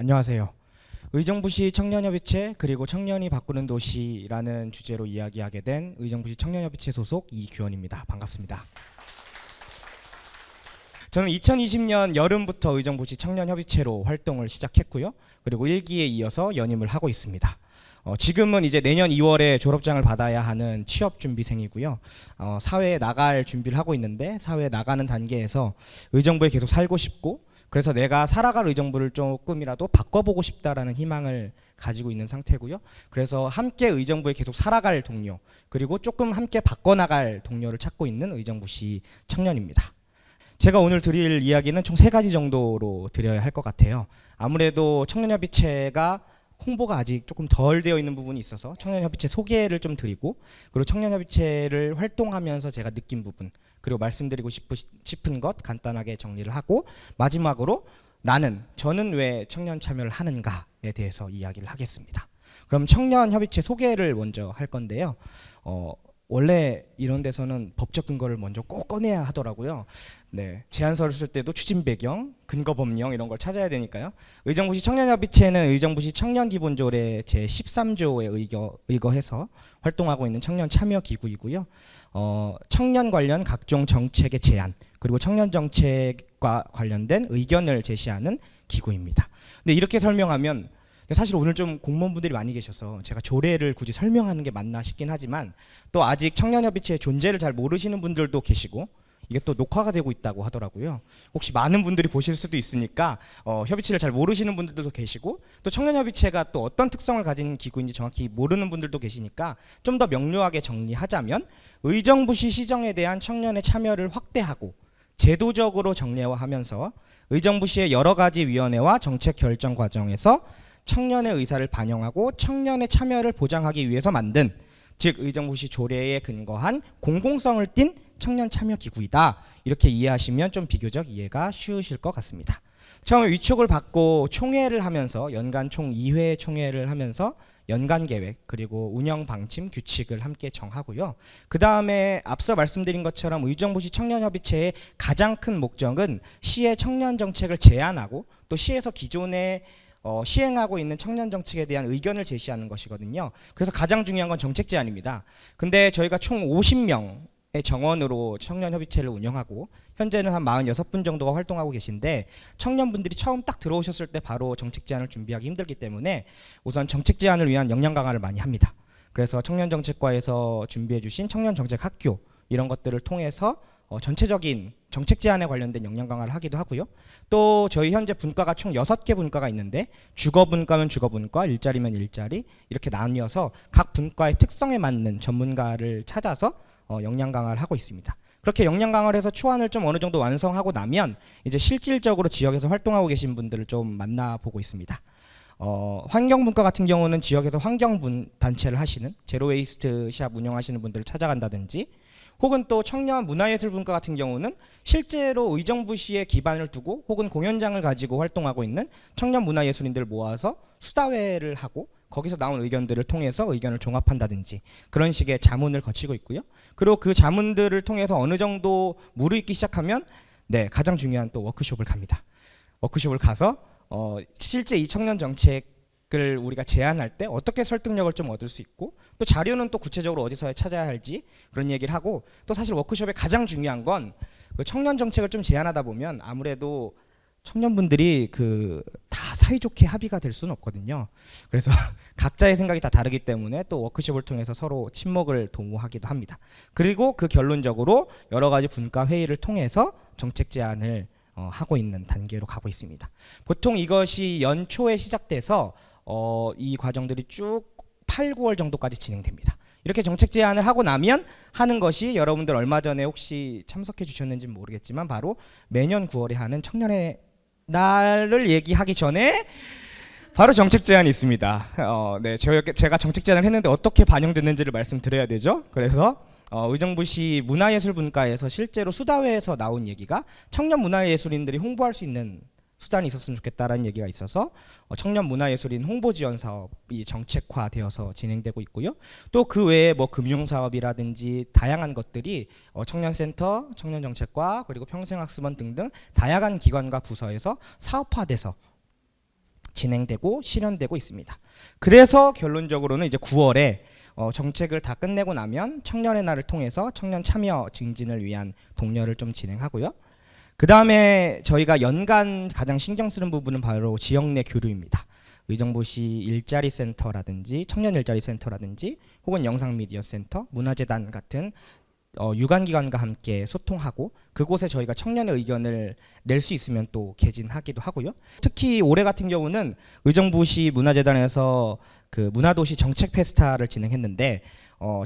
안녕하세요. 의정부시 청년협의체 그리고 청년이 바꾸는 도시라는 주제로 이야기하게 된 의정부시 청년협의체 소속 이규원입니다. 반갑습니다. 저는 2020년 여름부터 의정부시 청년협의체로 활동을 시작했고요. 그리고 1기에 이어서 연임을 하고 있습니다. 지금은 이제 내년 2월에 졸업장을 받아야 하는 취업준비생이고요. 사회에 나갈 준비를 하고 있는데 사회에 나가는 단계에서 의정부에 계속 살고 싶고 그래서 내가 살아갈 의정부를 조금이라도 바꿔보고 싶다라는 희망을 가지고 있는 상태고요. 그래서 함께 의정부에 계속 살아갈 동료 그리고 조금 함께 바꿔나갈 동료를 찾고 있는 의정부시 청년입니다. 제가 오늘 드릴 이야기는 총 3가지 정도로 드려야 할 것 같아요. 아무래도 청년협의체가 홍보가 아직 조금 덜 되어 있는 부분이 있어서 청년협의체 소개를 좀 드리고 그리고 청년협의체를 활동하면서 제가 느낀 부분 그리고 말씀드리고 싶은 것 간단하게 정리를 하고 마지막으로 저는 왜 청년 참여를 하는가에 대해서 이야기를 하겠습니다. 그럼 청년협의체 소개를 먼저 할 건데요. 원래 이런 데서는 법적 근거를 먼저 꼭 꺼내야 하더라고요. 네, 제안서를 쓸 때도 추진 배경, 근거 법령 이런 걸 찾아야 되니까요. 의정부시 청년협의체는 의정부시 청년기본조례 제13조에 의거해서 활동하고 있는 청년 참여 기구이고요. 청년 관련 각종 정책의 제안 그리고 청년 정책과 관련된 의견을 제시하는 기구입니다. 근데 이렇게 설명하면 사실 오늘 좀 공무원분들이 많이 계셔서 제가 조례를 굳이 설명하는 게 맞나 싶긴 하지만 또 아직 청년협의체의 존재를 잘 모르시는 분들도 계시고 이게 또 녹화가 되고 있다고 하더라고요. 혹시 많은 분들이 보실 수도 있으니까 협의체를 잘 모르시는 분들도 계시고 또 청년협의체가 또 어떤 특성을 가진 기구인지 정확히 모르는 분들도 계시니까 좀 더 명료하게 정리하자면 의정부시 시정에 대한 청년의 참여를 확대하고 제도적으로 정례화하면서 의정부시의 여러 가지 위원회와 정책 결정 과정에서 청년의 의사를 반영하고 청년의 참여를 보장하기 위해서 만든 즉 의정부시 조례에 근거한 공공성을 띤 청년 참여 기구이다. 이렇게 이해하시면 좀 비교적 이해가 쉬우실 것 같습니다. 처음에 위촉을 받고 총회를 하면서 연간 총 2회 총회를 하면서 연간 계획 그리고 운영 방침 규칙을 함께 정하고요. 그 다음에 앞서 말씀드린 것처럼 의정부시 청년협의체의 가장 큰 목적은 시의 청년 정책을 제안하고 또 시에서 기존에 시행하고 있는 청년 정책에 대한 의견을 제시하는 것이거든요. 그래서 가장 중요한 건 정책 제안입니다. 근데 저희가 총 50명의 정원으로 청년협의체를 운영하고 현재는 한 46분 정도가 활동하고 계신데 청년분들이 처음 딱 들어오셨을 때 바로 정책 제안을 준비하기 힘들기 때문에 우선 정책 제안을 위한 역량 강화를 많이 합니다. 그래서 청년정책과에서 준비해 주신 청년정책학교 이런 것들을 통해서 전체적인 정책 제안에 관련된 역량 강화를 하기도 하고요. 또 저희 현재 분과가 총 6개 분과가 있는데 주거 분과면 주거 분과, 일자리면 일자리 이렇게 나뉘어서 각 분과의 특성에 맞는 전문가를 찾아서 역량 강화를 하고 있습니다. 그렇게 역량 강화를 해서 초안을 좀 어느 정도 완성하고 나면 이제 실질적으로 지역에서 활동하고 계신 분들을 좀 만나보고 있습니다. 환경분과 같은 경우는 지역에서 환경분 단체를 하시는 제로웨이스트 샵 운영하시는 분들을 찾아간다든지 혹은 또 청년 문화예술분과 같은 경우는 실제로 의정부시에 기반을 두고 혹은 공연장을 가지고 활동하고 있는 청년 문화예술인들을 모아서 수다회를 하고 거기서 나온 의견들을 통해서 의견을 종합한다든지 그런 식의 자문을 거치고 있고요. 그리고 그 자문들을 통해서 어느 정도 무르익기 시작하면 가장 중요한 또 워크숍을 갑니다. 워크숍을 가서 실제 이 청년 정책을 우리가 제안할 때 어떻게 설득력을 좀 얻을 수 있고 또 자료는 또 구체적으로 어디서 찾아야 할지 그런 얘기를 하고 또 사실 워크숍의 가장 중요한 건 그 청년 정책을 좀 제안하다 보면 아무래도 청년분들이 다 사이좋게 합의가 될 수는 없거든요. 그래서 각자의 생각이 다 다르기 때문에 또 워크숍을 통해서 서로 친목을 도모하기도 합니다. 그리고 그 결론적으로 여러 가지 분과 회의를 통해서 정책 제안을 하고 있는 단계로 가고 있습니다. 보통 이것이 연초에 시작돼서 이 과정들이 쭉 8, 9월 정도까지 진행됩니다. 이렇게 정책 제안을 하고 나면 하는 것이 여러분들 얼마 전에 혹시 참석해 주셨는지 모르겠지만 바로 매년 9월에 하는 청년의 날을 얘기하기 전에 바로 정책 제안이 있습니다. 제가 정책 제안을 했는데 어떻게 반영됐는지를 말씀드려야 되죠. 그래서 의정부시 문화예술분과에서 실제로 수다회에서 나온 얘기가 청년 문화예술인들이 홍보할 수 있는 수단이 있었으면 좋겠다라는 얘기가 있어서 청년 문화예술인 홍보 지원 사업이 정책화되어서 진행되고 있고요. 또 그 외에 뭐 금융 사업이라든지 다양한 것들이 청년센터, 청년정책과 그리고 평생학습원 등등 다양한 기관과 부서에서 사업화돼서 진행되고 실현되고 있습니다. 그래서 결론적으로는 이제 9월에 정책을 다 끝내고 나면 청년의 날을 통해서 청년 참여 증진을 위한 독려를 좀 진행하고요. 그 다음에 저희가 연간 가장 신경 쓰는 부분은 바로 지역 내 교류입니다. 의정부시 일자리 센터라든지 청년 일자리 센터라든지 혹은 영상미디어 센터, 문화재단 같은 유관기관과 함께 소통하고 그곳에 저희가 청년의 의견을 낼 수 있으면 또 개진하기도 하고요. 특히 올해 같은 경우는 의정부시 문화재단에서 그 문화도시 정책 페스타를 진행했는데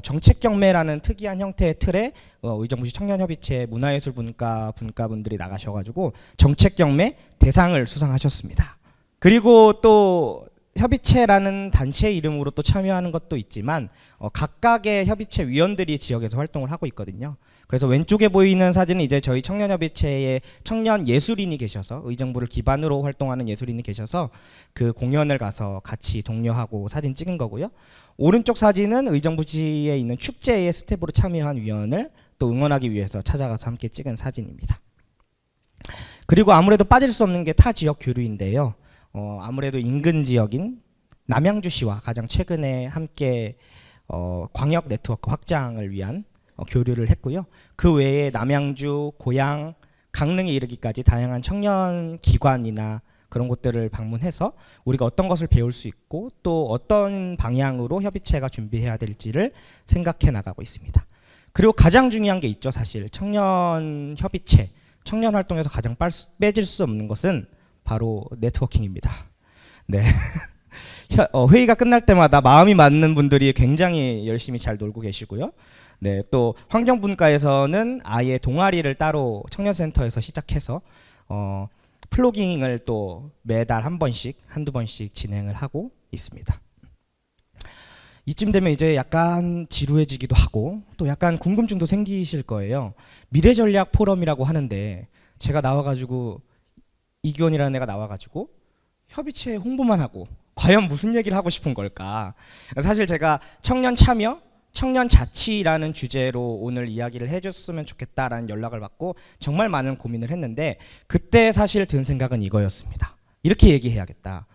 정책경매라는 특이한 형태의 틀에 의정부시 청년협의체 문화예술분과 분과분들이 나가셔가지고 정책경매 대상을 수상하셨습니다. 그리고 또 협의체라는 단체 이름으로 또 참여하는 것도 있지만 각각의 협의체 위원들이 지역에서 활동을 하고 있거든요. 그래서 왼쪽에 보이는 사진은 이제 저희 청년협의체의 청년 예술인이 계셔서 의정부를 기반으로 활동하는 예술인이 계셔서 그 공연을 가서 같이 독려하고 사진 찍은 거고요. 오른쪽 사진은 의정부시에 있는 축제의 스텝으로 참여한 위원을 또 응원하기 위해서 찾아가서 함께 찍은 사진입니다. 그리고 아무래도 빠질 수 없는 게 타 지역 교류인데요. 아무래도 인근 지역인 남양주시와 가장 최근에 함께 광역 네트워크 확장을 위한 교류를 했고요. 그 외에 남양주, 고양, 강릉에 이르기까지 다양한 청년 기관이나 그런 곳들을 방문해서 우리가 어떤 것을 배울 수 있고 또 어떤 방향으로 협의체가 준비해야 될지를 생각해 나가고 있습니다. 그리고 가장 중요한 게 있죠. 사실 청년 협의체, 청년 활동에서 가장 빼질 수 없는 것은 바로 네트워킹입니다. 네. 회의가 끝날 때마다 마음이 맞는 분들이 굉장히 열심히 잘 놀고 계시고요. 네, 또 환경분과에서는 아예 동아리를 따로 청년센터에서 시작해서 플로깅을 또 매달 한 번씩, 한두 번씩 진행을 하고 있습니다. 이쯤 되면 이제 약간 지루해지기도 하고 또 약간 궁금증도 생기실 거예요. 미래전략 포럼이라고 하는데 제가 나와가지고 이기원이라는 애가 나와가지고 협의체 홍보만 하고 과연 무슨 얘기를 하고 싶은 걸까? 사실 제가 청년 참여, 청년 자치라는 주제로 오늘 이야기를 해줬으면 좋겠다라는 연락을 받고 정말 많은 고민을 했는데 그때 사실 든 생각은 이거였습니다. 이렇게 얘기해야겠다.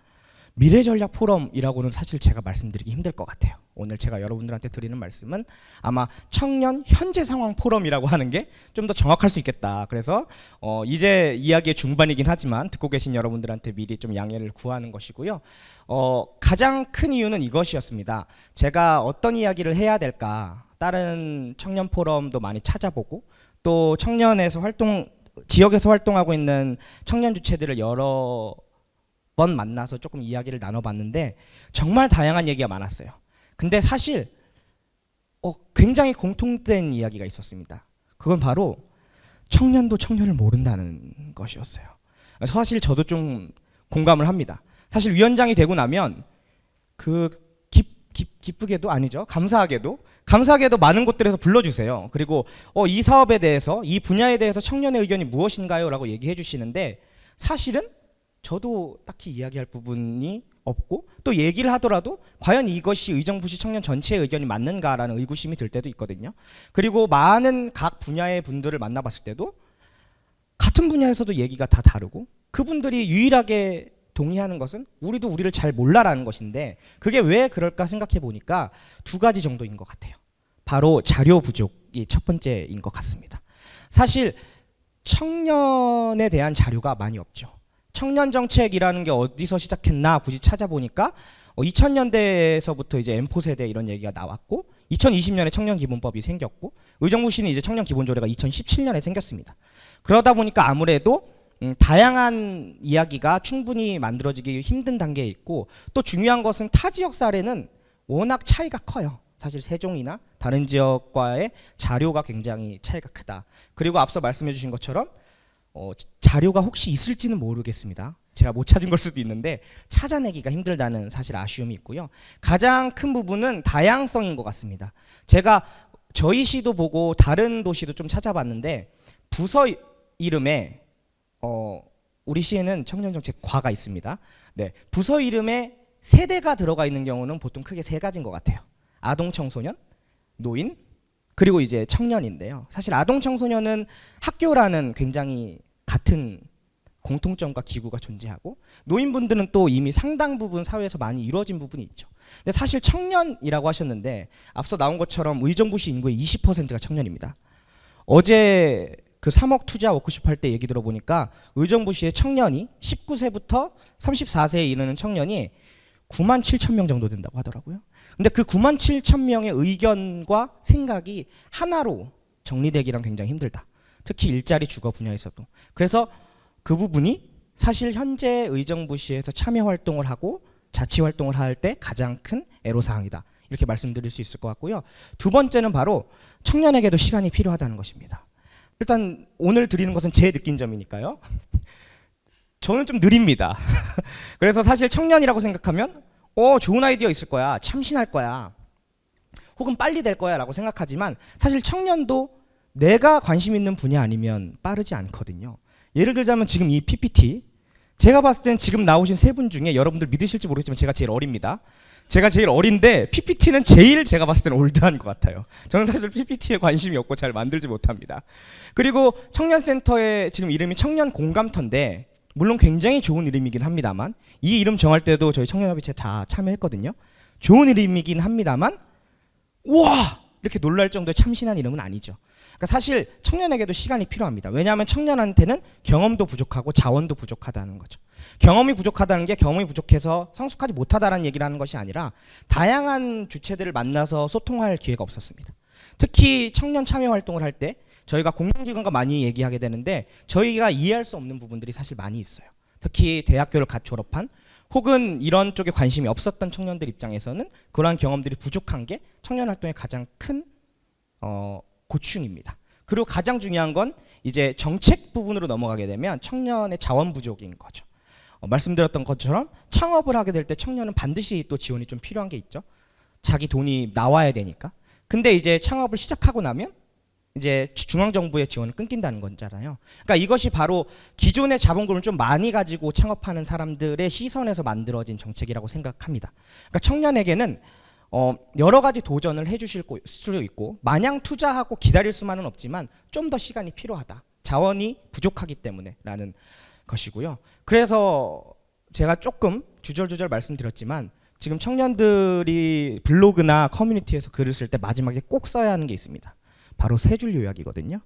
미래전략 포럼이라고는 사실 제가 말씀드리기 힘들 것 같아요. 오늘 제가 여러분들한테 드리는 말씀은 아마 청년 현재 상황 포럼이라고 하는 게 좀 더 정확할 수 있겠다. 그래서 이제 이야기의 중반이긴 하지만 듣고 계신 여러분들한테 미리 좀 양해를 구하는 것이고요. 가장 큰 이유는 이것이었습니다. 제가 어떤 이야기를 해야 될까 다른 청년 포럼도 많이 찾아보고 또 청년에서 지역에서 활동하고 있는 청년 주체들을 여러 번 만나서 조금 이야기를 나눠봤는데 정말 다양한 얘기가 많았어요. 근데 사실 굉장히 공통된 이야기가 있었습니다. 그건 바로 청년도 청년을 모른다는 것이었어요. 사실 저도 좀 공감을 합니다. 사실 위원장이 되고 나면 기쁘게도 아니죠. 감사하게도 많은 곳들에서 불러주세요. 그리고 이 사업에 대해서 이 분야에 대해서 청년의 의견이 무엇인가요? 라고 얘기해 주시는데 사실은 저도 딱히 이야기할 부분이 없고 또 얘기를 하더라도 과연 이것이 의정부시 청년 전체의 의견이 맞는가라는 의구심이 들 때도 있거든요. 그리고 많은 각 분야의 분들을 만나봤을 때도 같은 분야에서도 얘기가 다 다르고 그분들이 유일하게 동의하는 것은 우리도 우리를 잘 몰라라는 것인데 그게 왜 그럴까 생각해 보니까 두 가지 정도인 것 같아요. 바로 자료 부족이 첫 번째인 것 같습니다. 사실 청년에 대한 자료가 많이 없죠. 청년 정책이라는 게 어디서 시작했나 굳이 찾아보니까 2000년대에서부터 이제 M4 세대 이런 얘기가 나왔고 2020년에 청년 기본법이 생겼고 의정부시는 이제 청년 기본조례가 2017년에 생겼습니다. 그러다 보니까 아무래도 다양한 이야기가 충분히 만들어지기 힘든 단계에 있고 또 중요한 것은 타 지역 사례는 워낙 차이가 커요. 사실 세종이나 다른 지역과의 자료가 굉장히 차이가 크다. 그리고 앞서 말씀해 주신 것처럼 자료가 혹시 있을지는 모르겠습니다. 제가 못 찾은 걸 수도 있는데 찾아내기가 힘들다는 사실 아쉬움이 있고요. 가장 큰 부분은 다양성인 것 같습니다. 제가 저희 시도 보고 다른 도시도 좀 찾아봤는데 부서 이름에 우리 시에는 청년정책과가 있습니다. 네, 부서 이름에 세대가 들어가 있는 경우는 보통 크게 세 가지인 것 같아요. 아동 청소년, 노인, 그리고 이제 청년인데요. 사실 아동 청소년은 학교라는 굉장히 같은 공통점과 기구가 존재하고, 노인분들은 또 이미 상당 부분 사회에서 많이 이루어진 부분이 있죠. 근데 사실 청년이라고 하셨는데 앞서 나온 것처럼 의정부시 인구의 20%가 청년입니다. 어제 그 3억 투자 워크숍 할 때 얘기 들어보니까 의정부시의 청년이 19세부터 34세에 이르는 청년이 9만 7천 명 정도 된다고 하더라고요. 근데 그 9만 7천 명의 의견과 생각이 하나로 정리되기란 굉장히 힘들다. 특히 일자리 주거 분야에서도. 그래서 그 부분이 사실 현재 의정부시에서 참여 활동을 하고 자치 활동을 할 때 가장 큰 애로사항이다. 이렇게 말씀드릴 수 있을 것 같고요. 두 번째는 바로 청년에게도 시간이 필요하다는 것입니다. 일단 오늘 드리는 것은 제 느낀 점이니까요. 저는 좀 느립니다. 그래서 사실 청년이라고 생각하면 좋은 아이디어 있을 거야, 참신할 거야, 혹은 빨리 될 거야 라고 생각하지만 사실 청년도 내가 관심 있는 분야 아니면 빠르지 않거든요. 예를 들자면 지금 이 PPT, 제가 봤을 땐 지금 나오신 세 분 중에 여러분들 믿으실지 모르겠지만 제가 제일 어립니다. 제가 제일 어린데 PPT는 제일 제가 봤을 때는 올드한 것 같아요. 저는 사실 PPT에 관심이 없고 잘 만들지 못합니다. 그리고 청년센터의 지금 이름이 청년공감터인데 물론 굉장히 좋은 이름이긴 합니다만, 이 이름 정할 때도 저희 청년협의체 다 참여했거든요. 좋은 이름이긴 합니다만 우와! 이렇게 놀랄 정도의 참신한 이름은 아니죠. 그러니까 사실 청년에게도 시간이 필요합니다. 왜냐하면 청년한테는 경험도 부족하고 자원도 부족하다는 거죠. 경험이 부족하다는 게 경험이 부족해서 성숙하지 못하다는 얘기를 하는 것이 아니라 다양한 주체들을 만나서 소통할 기회가 없었습니다. 특히 청년 참여 활동을 할 때 저희가 공공기관과 많이 얘기하게 되는데 저희가 이해할 수 없는 부분들이 사실 많이 있어요. 특히 대학교를 갓 졸업한 혹은 이런 쪽에 관심이 없었던 청년들 입장에서는 그러한 경험들이 부족한 게 청년 활동의 가장 큰 고충입니다. 그리고 가장 중요한 건 이제 정책 부분으로 넘어가게 되면 청년의 자원 부족인 거죠. 말씀드렸던 것처럼 창업을 하게 될 때 청년은 반드시 또 지원이 좀 필요한 게 있죠. 자기 돈이 나와야 되니까. 근데 이제 창업을 시작하고 나면 이제 중앙정부의 지원을 끊긴다는 거잖아요. 그러니까 이것이 바로 기존의 자본금을 좀 많이 가지고 창업하는 사람들의 시선에서 만들어진 정책이라고 생각합니다. 그러니까 청년에게는 여러 가지 도전을 해주실 수 있고 마냥 투자하고 기다릴 수만은 없지만 좀 더 시간이 필요하다. 자원이 부족하기 때문에 라는 것이고요. 그래서 제가 조금 주절주절 말씀드렸지만 지금 청년들이 블로그나 커뮤니티에서 글을 쓸 때 마지막에 꼭 써야 하는 게 있습니다. 바로 세 줄 요약이거든요.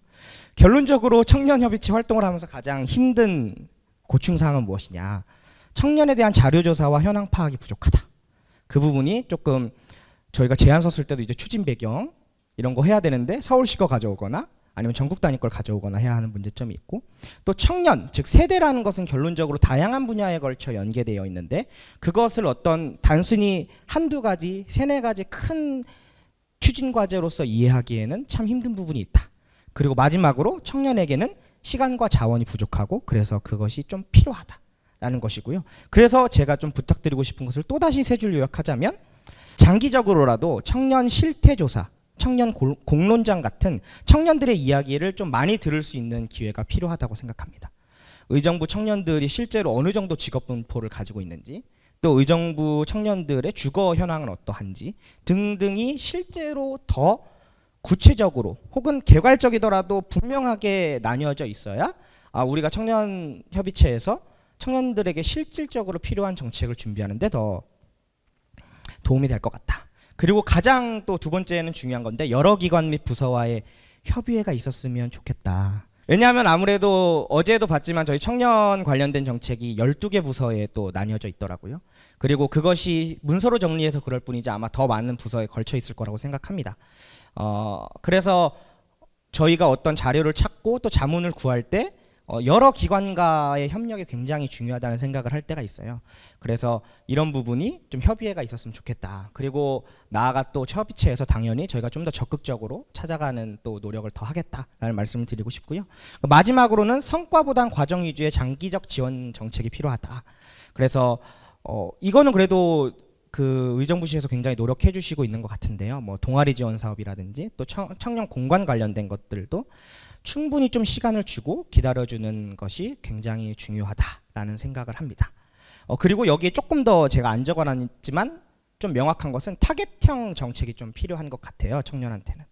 결론적으로 청년협의체 활동을 하면서 가장 힘든 고충사항은 무엇이냐. 청년에 대한 자료조사와 현황 파악이 부족하다. 그 부분이 조금 저희가 제안서 쓸 때도 이제 추진 배경 이런 거 해야 되는데 서울시 거 가져오거나 아니면 전국 단위 걸 가져오거나 해야 하는 문제점이 있고, 또 청년, 즉 세대라는 것은 결론적으로 다양한 분야에 걸쳐 연계되어 있는데 그것을 어떤 단순히 한두 가지, 세네 가지 큰 추진 과제로서 이해하기에는 참 힘든 부분이 있다. 그리고 마지막으로 청년에게는 시간과 자원이 부족하고 그래서 그것이 좀 필요하다라는 것이고요. 그래서 제가 좀 부탁드리고 싶은 것을 또다시 세 줄 요약하자면 장기적으로라도 청년 실태조사, 청년 공론장 같은 청년들의 이야기를 좀 많이 들을 수 있는 기회가 필요하다고 생각합니다. 의정부 청년들이 실제로 어느 정도 직업 분포를 가지고 있는지, 또 의정부 청년들의 주거 현황은 어떠한지 등등이 실제로 더 구체적으로 혹은 개괄적이더라도 분명하게 나뉘어져 있어야 우리가 청년협의체에서 청년들에게 실질적으로 필요한 정책을 준비하는 데 더 도움이 될 것 같다. 그리고 가장 또 두 번째는 중요한 건데 여러 기관 및 부서와의 협의회가 있었으면 좋겠다. 왜냐하면 아무래도 어제도 봤지만 저희 청년 관련된 정책이 12개 부서에 또 나뉘어져 있더라고요. 그리고 그것이 문서로 정리해서 그럴 뿐이지 아마 더 많은 부서에 걸쳐 있을 거라고 생각합니다. 그래서 저희가 어떤 자료를 찾고 또 자문을 구할 때 여러 기관과의 협력이 굉장히 중요하다는 생각을 할 때가 있어요. 그래서 이런 부분이 좀 협의회가 있었으면 좋겠다. 그리고 나아가 또 협의체에서 당연히 저희가 좀 더 적극적으로 찾아가는 또 노력을 더 하겠다라는 말씀을 드리고 싶고요. 마지막으로는 성과보단 과정 위주의 장기적 지원 정책이 필요하다. 그래서 이거는 그래도 그 의정부시에서 굉장히 노력해 주시고 있는 것 같은데요. 뭐 동아리 지원 사업이라든지 또 청년 공간 관련된 것들도 충분히 좀 시간을 주고 기다려주는 것이 굉장히 중요하다라는 생각을 합니다. 그리고 여기에 조금 더 제가 안 적어놨지만 좀 명확한 것은 타겟형 정책이 좀 필요한 것 같아요. 청년한테는.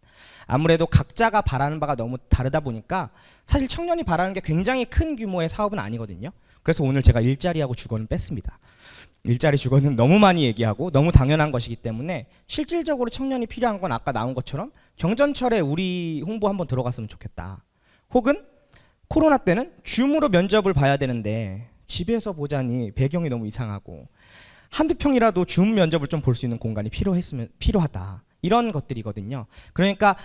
아무래도 각자가 바라는 바가 너무 다르다 보니까 사실 청년이 바라는 게 굉장히 큰 규모의 사업은 아니거든요. 그래서 오늘 제가 일자리하고 주거는 뺐습니다. 일자리 주거는 너무 많이 얘기하고 너무 당연한 것이기 때문에 실질적으로 청년이 필요한 건 아까 나온 것처럼 경전철에 우리 홍보 한번 들어갔으면 좋겠다. 혹은 코로나 때는 줌으로 면접을 봐야 되는데 집에서 보자니 배경이 너무 이상하고 한두 평이라도 줌 면접을 좀 볼 수 있는 공간이 필요하다. 이런 것들이거든요. 그러니까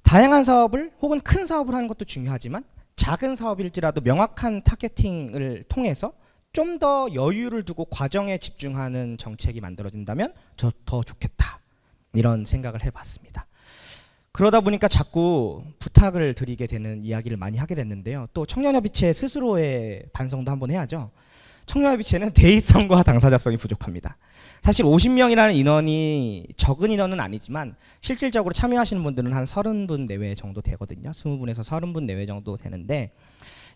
다양한 사업을 혹은 큰 사업을 하는 것도 중요하지만 작은 사업일지라도 명확한 타겟팅을 통해서 좀 더 여유를 두고 과정에 집중하는 정책이 만들어진다면 더 좋겠다. 이런 생각을 해봤습니다. 그러다 보니까 자꾸 부탁을 드리게 되는 이야기를 많이 하게 됐는데요. 또 청년협의체 스스로의 반성도 한번 해야죠. 청년협의체는 대의성과 당사자성이 부족합니다. 사실 50명이라는 인원이 적은 인원은 아니지만 실질적으로 참여하시는 분들은 한 30분 내외 정도 되거든요. 20분에서 30분 내외 정도 되는데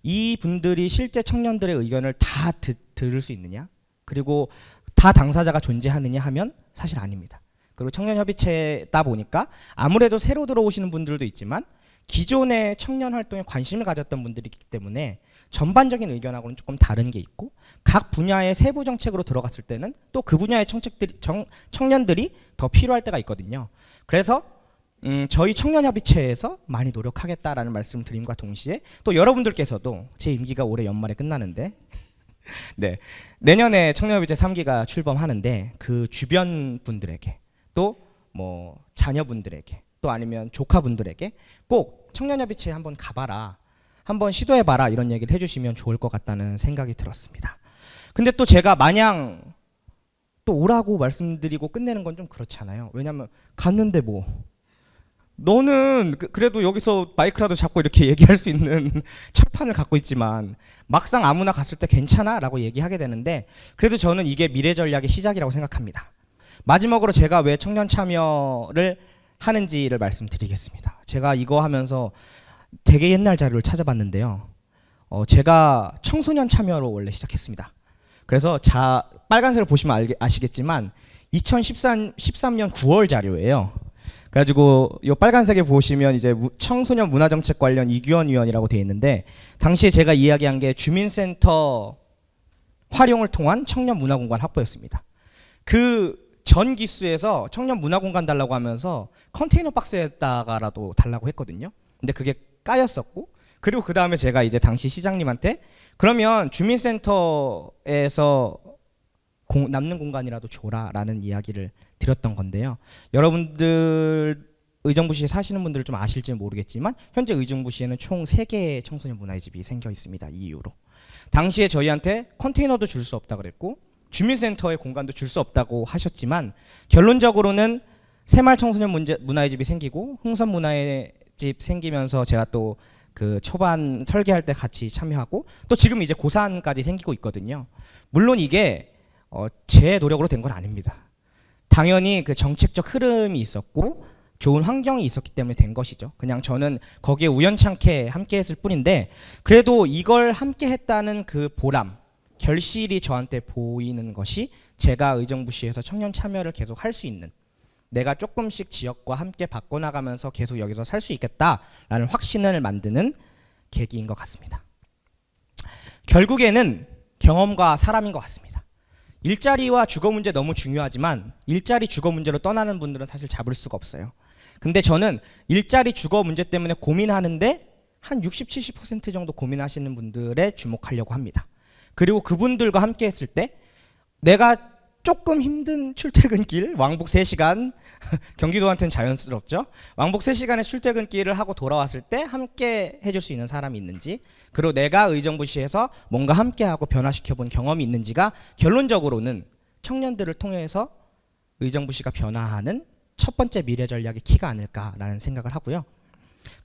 이 분들이 실제 청년들의 의견을 다 들을 수 있느냐? 그리고 다 당사자가 존재하느냐 하면 사실 아닙니다. 그리고 청년협의체다 보니까 아무래도 새로 들어오시는 분들도 있지만 기존의 청년 활동에 관심을 가졌던 분들이기 때문에 전반적인 의견하고는 조금 다른 게 있고 각 분야의 세부 정책으로 들어갔을 때는 또 그 분야의 청년들이 더 필요할 때가 있거든요. 그래서 저희 청년협의체에서 많이 노력하겠다라는 말씀 드림과 동시에 또 여러분들께서도 제 임기가 올해 연말에 끝나는데 네, 내년에 청년협의체 3기가 출범하는데 그 주변 분들에게 또 뭐 자녀분들에게 또 아니면 조카분들에게 꼭 청년협의체 한번 가봐라, 한번 시도해봐라 이런 얘기를 해주시면 좋을 것 같다는 생각이 들었습니다. 근데 또 제가 마냥 또 오라고 말씀드리고 끝내는 건 좀 그렇잖아요. 왜냐면 갔는데 뭐 너는 그래도 여기서 마이크라도 잡고 이렇게 얘기할 수 있는 철판을 갖고 있지만 막상 아무나 갔을 때 괜찮아? 라고 얘기하게 되는데 그래도 저는 이게 미래 전략의 시작이라고 생각합니다. 마지막으로 제가 왜 청년 참여를 하는지를 말씀드리겠습니다. 제가 이거 하면서 되게 옛날 자료를 찾아봤는데요. 제가 청소년 참여로 원래 시작했습니다. 그래서 빨간색을 보시면 아시겠지만 2013년 9월 자료예요. 그래가지고 이 빨간색에 보시면 이제 청소년 문화정책 관련 이규현 위원이라고 되어 있는데 당시에 제가 이야기한 게 주민센터 활용을 통한 청년 문화공간 확보였습니다. 그 전 기수에서 청년 문화공간 달라고 하면서 컨테이너 박스에다가라도 달라고 했거든요. 근데 그게 까였었고 그리고 그 다음에 제가 이제 당시 시장님한테 그러면 주민센터에서 남는 공간이라도 줘라라는 이야기를 드렸던 건데요. 여러분들 의정부시에 사시는 분들 좀 아실지 모르겠지만 현재 의정부시에는 총 3개의 청소년 문화의 집이 생겨 있습니다. 이 이유로. 당시에 저희한테 컨테이너도 줄 수 없다 그랬고 주민센터의 공간도 줄 수 없다고 하셨지만 결론적으로는 새마을 청소년 문화의 집이 생기고 흥선 문화의 집 생기면서 제가 또 그 초반 설계할 때 같이 참여하고 또 지금 이제 고산까지 생기고 있거든요. 물론 이게 제 노력으로 된 건 아닙니다. 당연히 그 정책적 흐름이 있었고 좋은 환경이 있었기 때문에 된 것이죠. 그냥 저는 거기에 우연찮게 함께했을 뿐인데 그래도 이걸 함께했다는 그 보람, 결실이 저한테 보이는 것이 제가 의정부시에서 청년 참여를 계속 할 수 있는 내가 조금씩 지역과 함께 바꿔나가면서 계속 여기서 살 수 있겠다라는 확신을 만드는 계기인 것 같습니다. 결국에는 경험과 사람인 것 같습니다. 일자리와 주거 문제 너무 중요하지만 일자리 주거 문제로 떠나는 분들은 사실 잡을 수가 없어요. 근데 저는 일자리 주거 문제 때문에 고민하는데 한 60, 70% 정도 고민하시는 분들에 주목하려고 합니다. 그리고 그분들과 함께 했을 때 내가 조금 힘든 출퇴근길, 왕복 3시간, 경기도한테는 자연스럽죠. 왕복 3시간의 출퇴근길을 하고 돌아왔을 때 함께 해줄 수 있는 사람이 있는지, 그리고 내가 의정부시에서 뭔가 함께하고 변화시켜본 경험이 있는지가 결론적으로는 청년들을 통해서 의정부시가 변화하는 첫 번째 미래 전략의 키가 아닐까라는 생각을 하고요.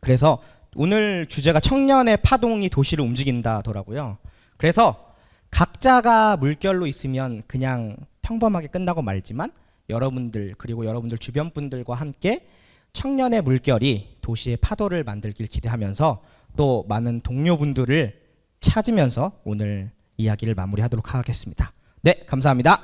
그래서 오늘 주제가 청년의 파동이 도시를 움직인다더라고요. 그래서 각자가 물결로 있으면 그냥 평범하게 끝나고 말지만 여러분들 그리고 여러분들 주변 분들과 함께 청년의 물결이 도시의 파도를 만들길 기대하면서 또 많은 동료분들을 찾으면서 오늘 이야기를 마무리하도록 하겠습니다. 네, 감사합니다.